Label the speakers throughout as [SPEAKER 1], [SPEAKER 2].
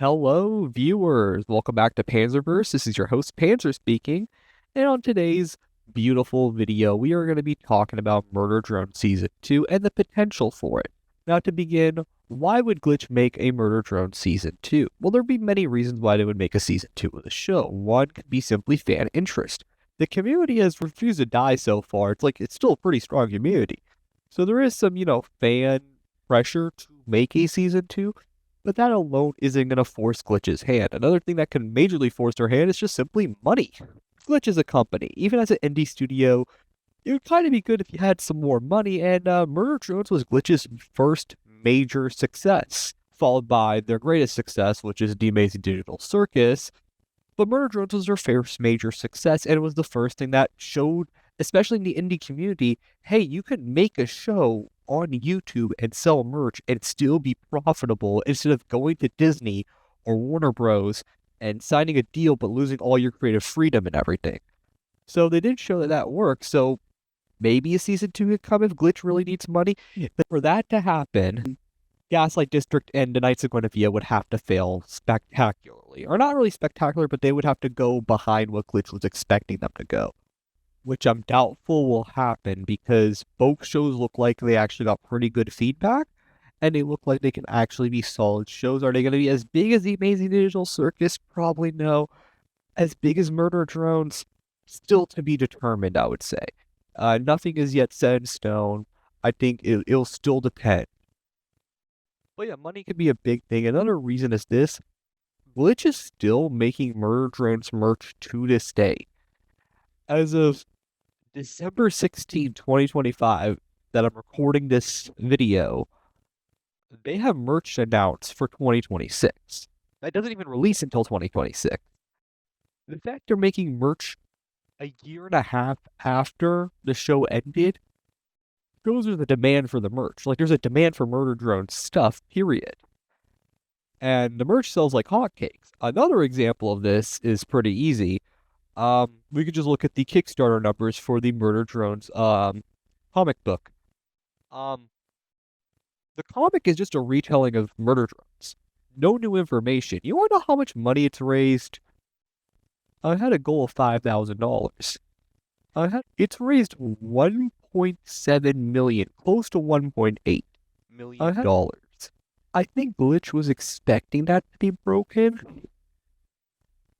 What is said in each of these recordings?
[SPEAKER 1] Hello, viewers. Welcome back to Panzerverse. This is your host, Panzer, speaking. And on today's beautiful video, we are going to be talking about Murder Drone Season 2 and the potential for it. Now, to begin, why would Glitch make a Murder Drone Season 2? Well, there'd be many reasons why they would make a Season 2 of the show. One could be simply fan interest. The community has refused to die so far. It's still a pretty strong community. So there is some, fan pressure to make a Season 2. But that alone isn't going to force Glitch's hand. Another thing that can majorly force their hand is just simply money. Glitch is a company. Even as an indie studio, it would kind of be good if you had some more money, and Murder Drones was Glitch's first major success, followed by their greatest success, which is The Amazing Digital Circus. But Murder Drones was their first major success, and it was the first thing that showed, especially in the indie community, hey, you can make a show on YouTube and sell merch and still be profitable instead of going to Disney or Warner Bros. And signing a deal but losing all your creative freedom and everything. So they did show that that works, so maybe a Season 2 could come if Glitch really needs money. But for that to happen, Gaslight District and the Knights of Guinevere would have to fail spectacularly. Or not really spectacular, but they would have to go behind what Glitch was expecting them to go, which I'm doubtful will happen because both shows look like they actually got pretty good feedback, and they look like they can actually be solid shows. Are they going to be as big as The Amazing Digital Circus? Probably no. As big as Murder Drones? Still to be determined, I would say. Nothing is yet set in stone. I think it'll still depend. But yeah, money could be a big thing. Another reason is this. Glitch is still making Murder Drones merch to this day. As of December 16, 2025, that I'm recording this video, they have merch announced for 2026. That doesn't even release until 2026. The fact they're making merch a year and a half after the show ended shows there's a demand for the merch. Like, there's a demand for Murder Drone stuff, period. And the merch sells like hotcakes. Another example of this is pretty easy. We could just look at the Kickstarter numbers for the Murder Drones comic book. The comic is just a retelling of Murder Drones. No new information. You want to know how much money it's raised? I had a goal of $5,000. It's raised $1.7 million, close to $1.8 million dollars. I think Glitch was expecting that to be broken.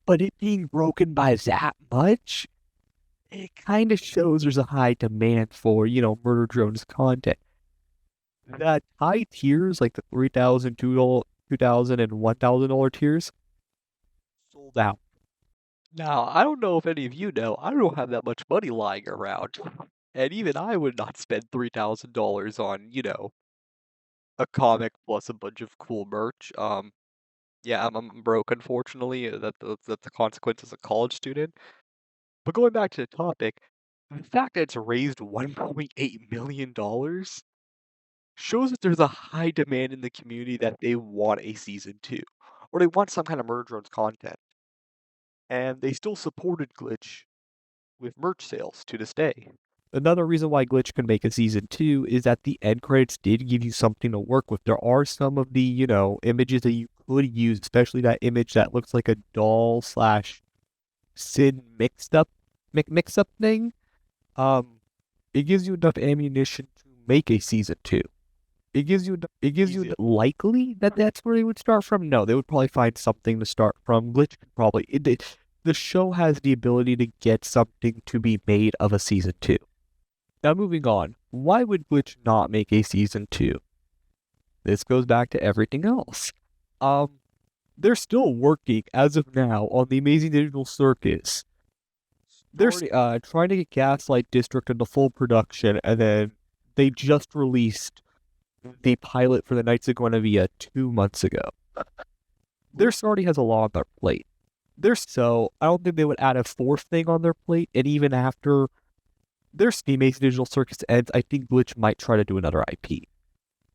[SPEAKER 1] But it being broken by that much, it kind of shows there's a high demand for, Murder Drones content. The high tiers, like the $3,000, $2,000, and $1,000 tiers, sold out. Now, I don't know if any of you know, I don't have that much money lying around. And even I would not spend $3,000 on, a comic plus a bunch of cool merch. Yeah, I'm broke, unfortunately. That's the consequence as a college student. But going back to the topic, the fact that it's raised $1.8 million shows that there's a high demand in the community that they want a Season 2. Or they want some kind of Murder Drones content. And they still supported Glitch with merch sales to this day. Another reason why Glitch can make a Season 2 is that the end credits did give you something to work with. There are some of the, images that you could use, especially that image that looks like a doll / Sid mix-up thing. It gives you enough ammunition to make a Season 2. It gives you likely that that's where they would start from. No, they would probably find something to start from. Glitch could probably... the show has the ability to get something to be made of a Season 2. Now, moving on. Why would Glitch not make a Season 2? This goes back to everything else. They're still working, as of now, on The Amazing Digital Circus. They're trying to get Gaslight District into full production, and then they just released the pilot for the Knights of Guinevere 2 months ago. Their already has a lot on their plate. So I don't think they would add a fourth thing on their plate, and even after their The Amazing Digital Circus ends, I think Glitch might try to do another IP.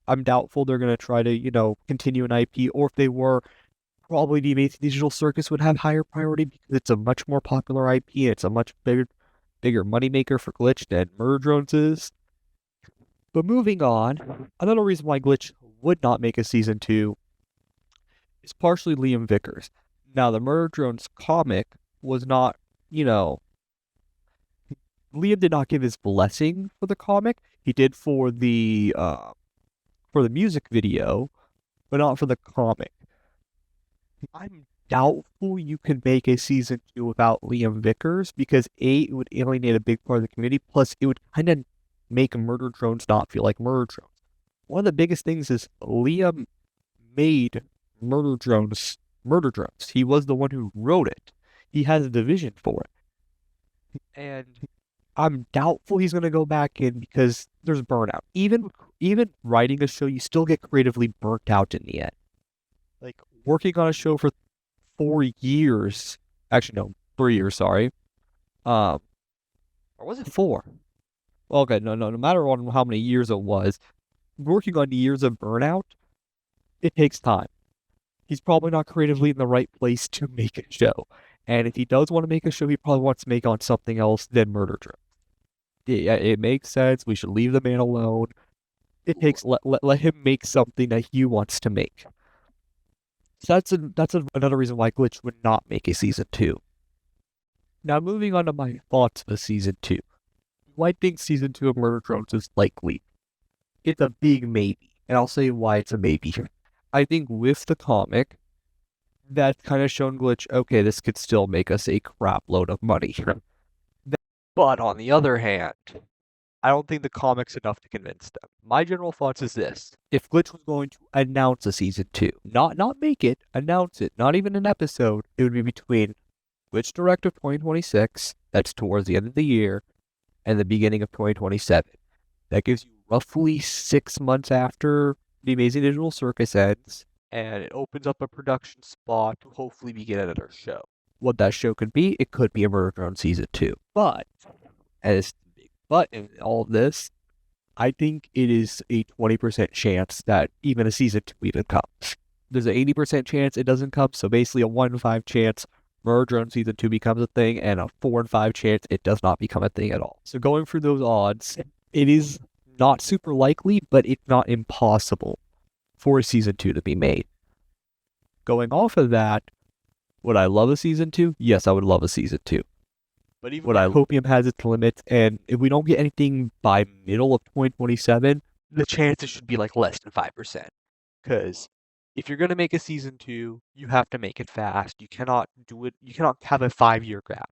[SPEAKER 1] I'm doubtful they're going to try to, continue an IP, or if they were, probably The Amazing Digital Circus would have higher priority because it's a much more popular IP, and it's a much bigger moneymaker for Glitch than Murder Drones is. But moving on, another reason why Glitch would not make a Season 2 is partially Liam Vickers. Now, the Murder Drones comic was not, Liam did not give his blessing for the comic. He did for the music video, but not for the comic. I'm doubtful you can make a season 2 without Liam Vickers because it would alienate a big part of the community. Plus, it would kind of make Murder Drones not feel like Murder Drones. One of the biggest things is Liam made Murder Drones. He was the one who wrote it. He has a division for it. And I'm doubtful he's going to go back in because there's burnout. Even writing a show, you still get creatively burnt out in the end. Like, working on a show for 4 years. Actually, no, 3 years, sorry. Or was it 4? Well, okay, no matter on how many years it was, working on years of burnout, it takes time. He's probably not creatively in the right place to make a show. And if he does want to make a show, he probably wants to make on something else than Murder Drones. Yeah, it makes sense. We should leave the man alone. It takes let him make something that he wants to make. So that's another reason why Glitch would not make a season 2. Now, moving on to my thoughts of season 2. I think season 2 of Murder Drones is likely. It's a big maybe, and I'll say why it's a maybe. I think with the comic, that's kind of shown Glitch, okay, this could still make us a crap load of money. But on the other hand, I don't think the comic's enough to convince them. My general thoughts is this. If Glitch was going to announce a season 2, not make it, announce it, not even an episode, it would be between Glitch Direct of 2026, that's towards the end of the year, and the beginning of 2027. That gives you roughly 6 months after The Amazing Digital Circus ends, and it opens up a production spot to hopefully begin another show. What that show could be, it could be a Murder Drone season 2. But in all of this, I think it is a 20% chance that even a season 2 even comes. There's an 80% chance it doesn't come, so basically a 1 in 5 chance Murder Drone season 2 becomes a thing, and a 4 in 5 chance it does not become a thing at all. So going through those odds, it is not super likely, but it's not impossible for a season 2 to be made. Going off of that, would I love a season 2? Yes, I would love a season 2. But even would Copium has its limits, and if we don't get anything by middle of 2027, the chances should be like less than 5%. Because if you're going to make a season 2, you have to make it fast. You cannot do it. You cannot have a 5-year gap.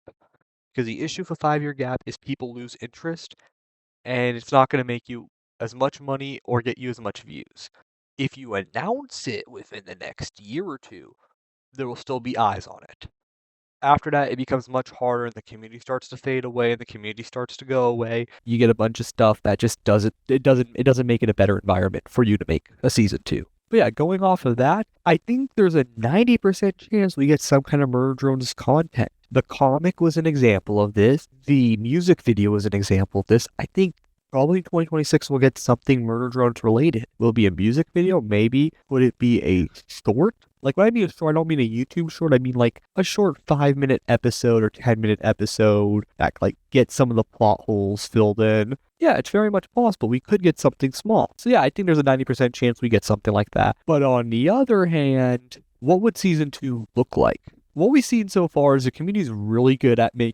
[SPEAKER 1] Because the issue with a 5-year gap is people lose interest, and it's not going to make you as much money or get you as much views. If you announce it within the next year or 2, there will still be eyes on it. After that, it becomes much harder, and the community starts to fade away, and the community starts to go away. You get a bunch of stuff that just doesn't make it a better environment for you to make a season 2. But yeah, going off of that, I think there's a 90% chance we get some kind of Murder Drones content. The comic was an example of this. The music video was an example of this. I think probably 2026 we'll get something Murder Drones related. Will it be a music video? Maybe. Would it be a short? Like, when I mean a short, I don't mean a YouTube short. I mean, like, a short 5-minute episode or 10-minute episode that, like, gets some of the plot holes filled in. Yeah, it's very much possible. We could get something small. So, yeah, I think there's a 90% chance we get something like that. But on the other hand, what would season 2 look like? What we've seen so far is the community's really good at the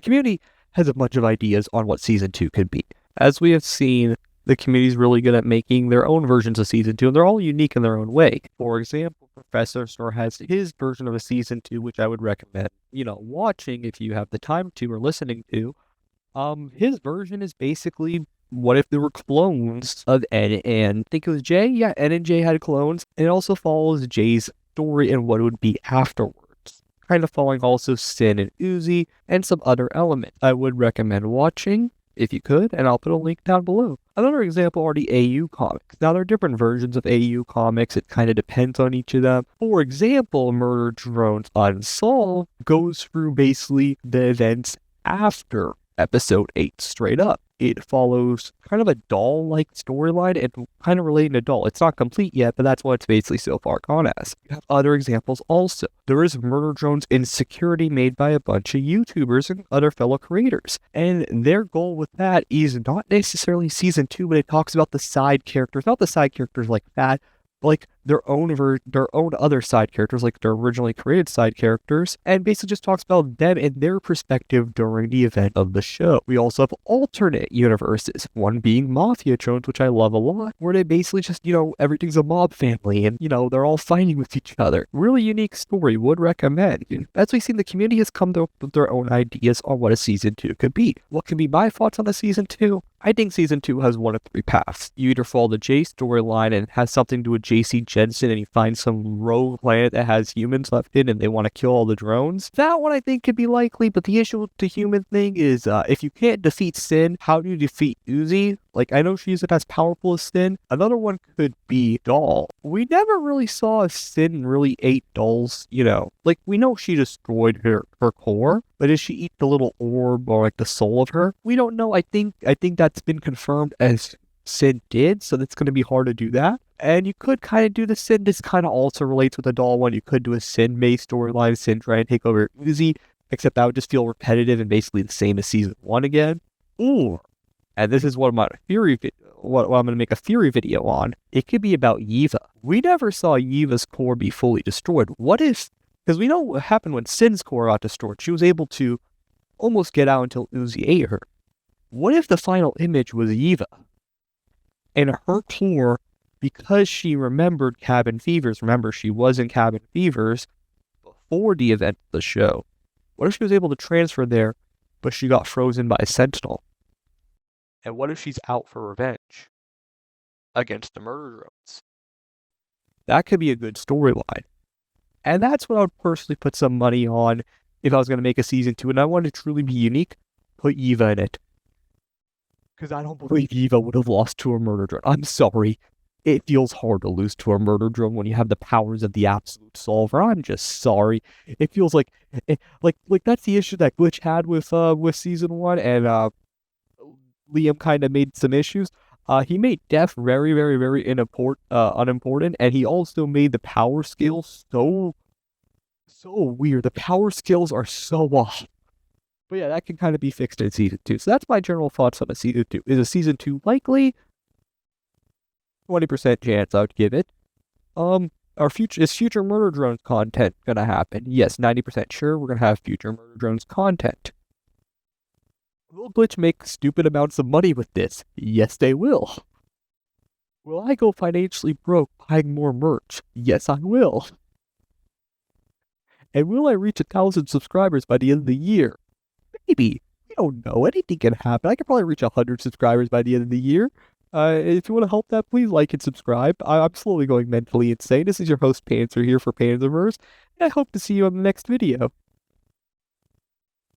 [SPEAKER 1] community has a bunch of ideas on what season 2 could be. As we have seen, the community's really good at making their own versions of season 2, and they're all unique in their own way. For example, Professor Snore has his version of a season 2, which I would recommend, watching if you have the time to or listening to. His version is basically, what if there were clones of N and I think it was J? Yeah, N and J had clones, and it also follows J's story and what it would be afterwards. Kind of following also Sin and Uzi and some other elements. I would recommend watching if you could, and I'll put a link down below. Another example are the AU comics. Now, there are different versions of AU comics. It kind of depends on each of them. For example, Murder Drones Unsolved goes through basically the events after episode 8 straight up. It follows kind of a doll-like storyline and kind of relating to doll. It's not complete yet, but that's what it's basically so far gone as. You have other examples also. There is Murder Drones Insecurity made by a bunch of YouTubers and other fellow creators. And their goal with that is not necessarily season 2, but it talks about the side characters. Not the side characters like that, but like their own other side characters, like their originally created side characters, and basically just talks about them and their perspective during the event of the show. We also have alternate universes, one being Mafia Jones, which I love a lot, where they basically just, everything's a mob family and, they're all fighting with each other. Really unique story, would recommend. As we've seen, the community has come up with their own ideas on what a season 2 could be. What can be my thoughts on a season 2? I think season 2 has one of three paths. You either follow the Jay storyline and it has something to do with JC Jensen and you find some rogue planet that has humans left in and they want to kill all the drones. That one I think could be likely, but the issue with the human thing is if you can't defeat Sin, how do you defeat Uzi? Like, I know she isn't as powerful as Sin. Another one could be Doll. We never really saw Sin really ate Doll's, like, we know she destroyed her core, but did she eat the little orb or like the soul of her? We don't know. I think that's been confirmed as Sin did, so that's going to be hard to do that. And you could kind of do the Sin. This kind of also relates with the Doll one. You could do a Sin-based storyline, Sin trying to take over Uzi, except that would just feel repetitive and basically the same as season 1 again. Or, and this is what I'm going to make a theory video on, it could be about Yiva. We never saw Yiva's core be fully destroyed. What if, because we know what happened when Sin's core got destroyed, she was able to almost get out until Uzi ate her. What if the final image was Yiva? And her core, because she remembered Cabin Fevers, remember she was in Cabin Fevers before the event of the show. What if she was able to transfer there, but she got frozen by a Sentinel? And what if she's out for revenge against the murder drones? That could be a good storyline. And that's what I would personally put some money on if I was going to make a season 2 and I wanted to truly be unique. Put Yiva in it. Because I don't believe Yiva would have lost to a murder drone. I'm sorry. It feels hard to lose to a murder drone when you have the powers of the absolute solver. I'm just sorry. It feels like that's the issue that Glitch had with season 1, and Liam kind of made some issues. He made Death very, very, very unimportant, and he also made the power skills so weird. The power skills are so off. But yeah, that can kind of be fixed in season 2. So that's my general thoughts on a season 2. Is a season 2 likely? 20% chance I would give it. Is future Murder Drones content gonna happen? Yes, 90% sure we're gonna have future Murder Drones content. Will Glitch make stupid amounts of money with this? Yes, they will. Will I go financially broke buying more merch? Yes, I will. And will I reach 1,000 subscribers by the end of the year? Maybe. We don't know. Anything can happen. I could probably reach 100 subscribers by the end of the year. If you want to help that, please like and subscribe. I'm slowly going mentally insane. This is your host, Panzer, here for Panzerverse, and I hope to see you on the next video.